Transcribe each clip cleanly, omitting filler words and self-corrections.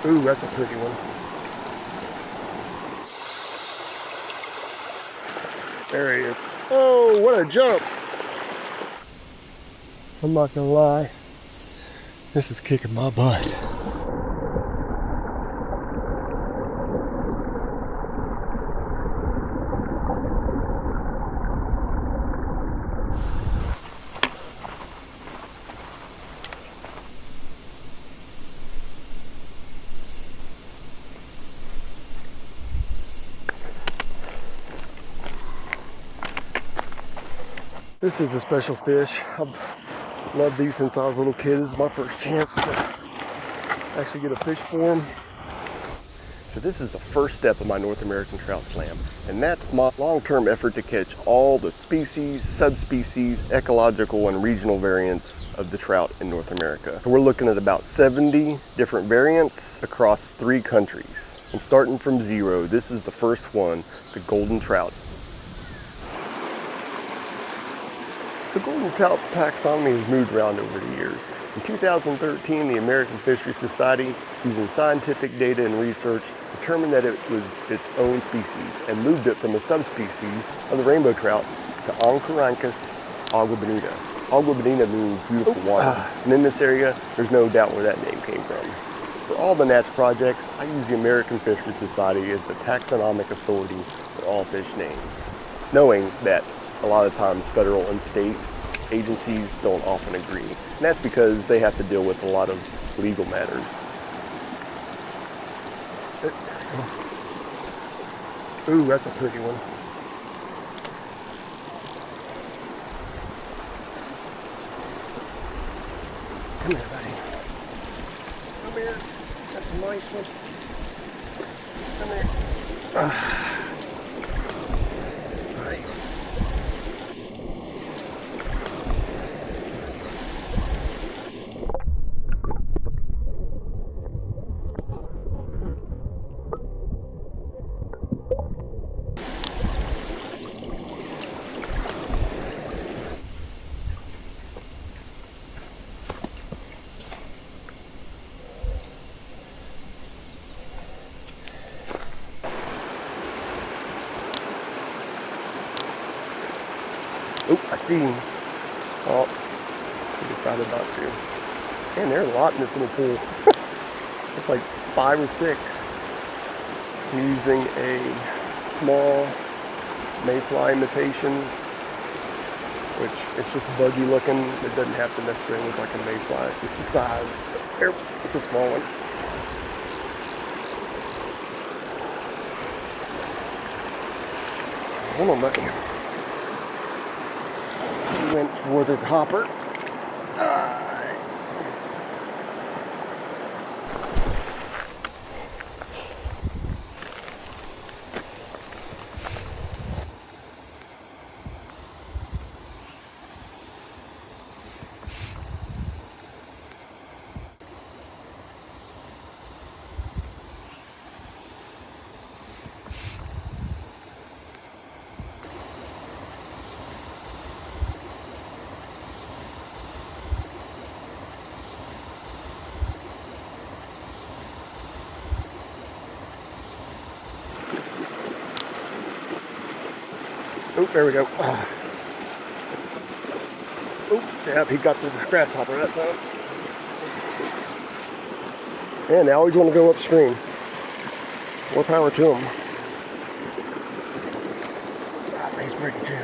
Ooh, that's a pretty one. There he is. Oh, what a jump. I'm not gonna lie. This is kicking my butt. This is a special fish. I've loved these since I was a little kid. This is my first chance to actually get a fish for them. So this is the first step of my North American Trout Slam, and that's my long-term effort to catch all the species, subspecies, ecological, and regional variants of the trout in North America. So we're looking at about 70 different variants across 3 countries. I'm starting from 0. This is the first one, the golden trout. So golden trout taxonomy has moved around over the years. In 2013, the American Fisheries Society, using scientific data and research, determined that it was its own species and moved it from a subspecies of the rainbow trout to Oncorhynchus agua bonita. Agua bonita means beautiful water. And in this area, there's no doubt where that name came from. For all the NATS projects, I use the American Fisheries Society as the taxonomic authority for all fish names, knowing that a lot of times federal and state agencies don't often agree. And that's because they have to deal with a lot of legal matters. Ooh, that's a pretty one. Come here, buddy. Come here. That's a nice one. Come here. Nice. Oh, I see him. Oh, he decided not to. Man, there's a lot in this little pool. It's like 5 or 6. I'm using a small mayfly imitation, which is just buggy looking. It doesn't have to necessarily look like a mayfly. It's just the size. There, it's a small one. Hold on, buddy. Went for the hopper. Oh, there we go. Oh, yeah, he got the grasshopper that time. And they always want to go upstream. More power to him. Ah, he's breaking too.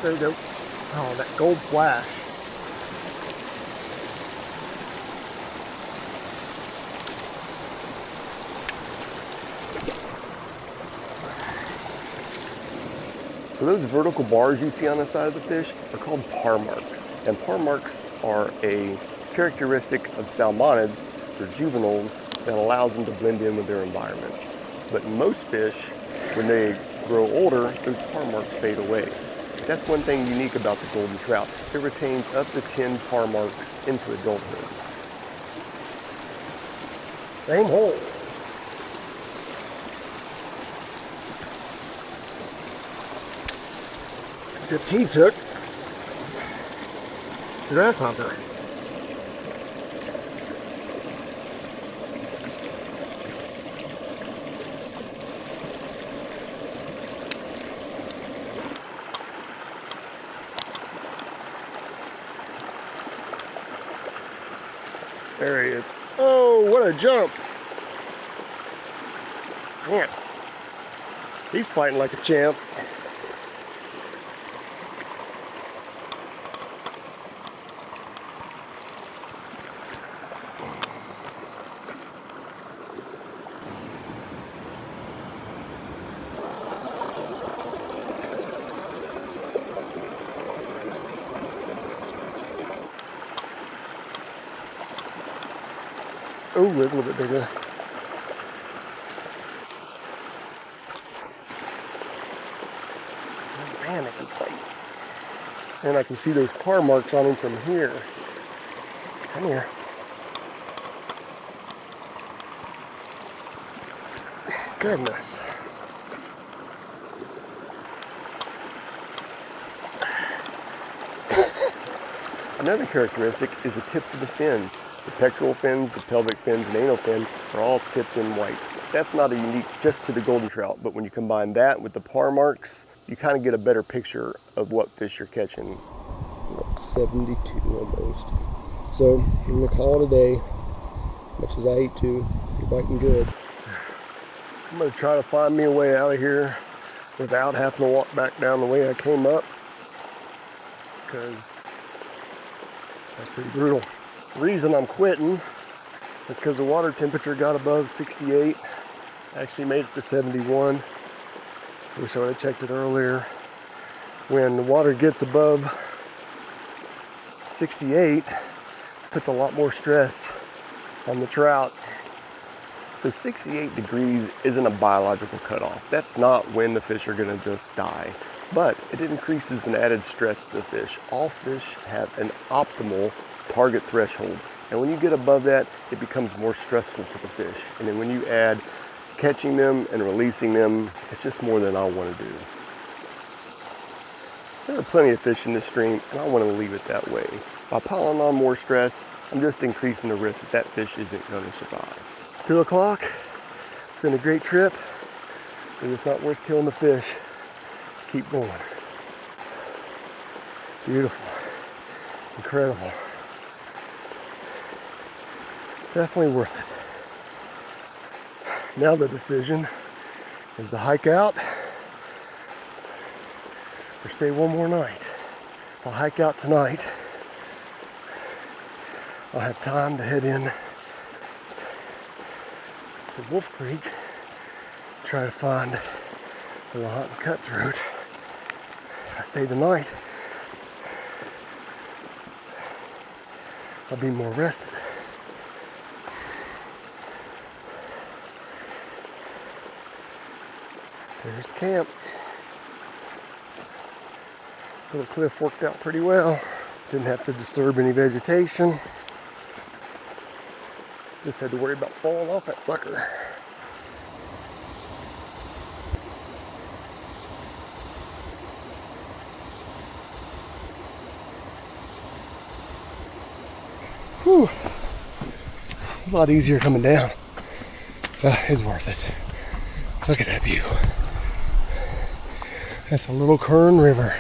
There we go. Oh, that gold flash. So those vertical bars you see on the side of the fish are called par marks. And par marks are a characteristic of salmonids, or juveniles, that allows them to blend in with their environment. But most fish, when they grow older, those par marks fade away. That's one thing unique about the golden trout. It retains up to 10 par marks into adulthood. Same hole. Except he took the grass hunter. There he is. Oh, what a jump. Man, he's fighting like a champ. Oh, that's a little bit bigger. Oh, man, I can fight. And I can see those par marks on him from here. Come here. Goodness. Another characteristic is the tips of the fins. The pectoral fins, the pelvic fins, and anal fin are all tipped in white. That's not a unique just to the golden trout, but when you combine that with the par marks, you kind of get a better picture of what fish you're catching. 72 almost. So I'm gonna call it a day. Much as I hate to, you're biting good. I'm gonna try to find me a way out of here without having to walk back down the way I came up, because that's pretty brutal. The reason I'm quitting is because the water temperature got above 68. Actually made it to 71. Wish I would have checked it earlier. When the water gets above 68, it puts a lot more stress on the trout. So 68 degrees isn't a biological cutoff. That's not when the fish are gonna just die. But it increases an added stress to the fish. All fish have an optimal target threshold. And when you get above that, it becomes more stressful to the fish. And then when you add catching them and releasing them, it's just more than I want to do. There are plenty of fish in this stream, and I want to leave it that way. By piling on more stress, I'm just increasing the risk that fish isn't going to survive. It's 2 o'clock. It's been a great trip, but it's not worth killing the fish. Keep going. Beautiful. Incredible. Definitely worth it. Now the decision is to hike out or stay one more night. If I hike out tonight, I'll have time to head in to Wolf Creek, try to find the lot and cutthroat. If I stay the night, I'll be more rested. There's the camp. Little cliff worked out pretty well. Didn't have to disturb any vegetation. Just had to worry about falling off that sucker. Whew. It's a lot easier coming down. It's worth it. Look at that view. That's a Little Kern River.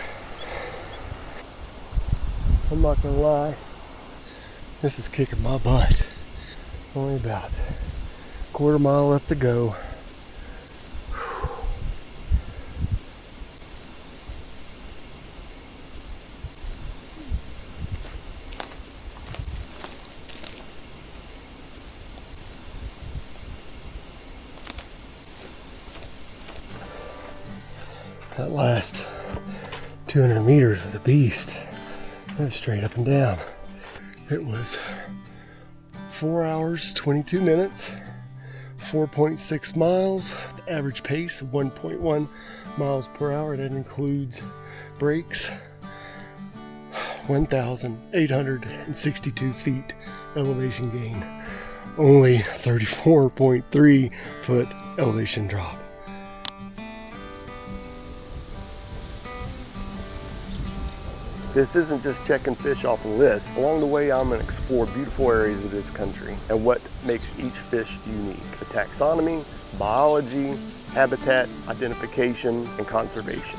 I'm not gonna lie, this is kicking my butt. Only about a quarter mile left to go. That last 200 meters was a beast. It was straight up and down. It was 4 hours, 22 minutes, 4.6 miles, the average pace of 1.1 miles per hour. That includes breaks. 1,862 feet elevation gain. Only 34.3 foot elevation drop. This isn't just checking fish off a list. Along the way, I'm going to explore beautiful areas of this country and what makes each fish unique. The taxonomy, biology, habitat, identification, and conservation.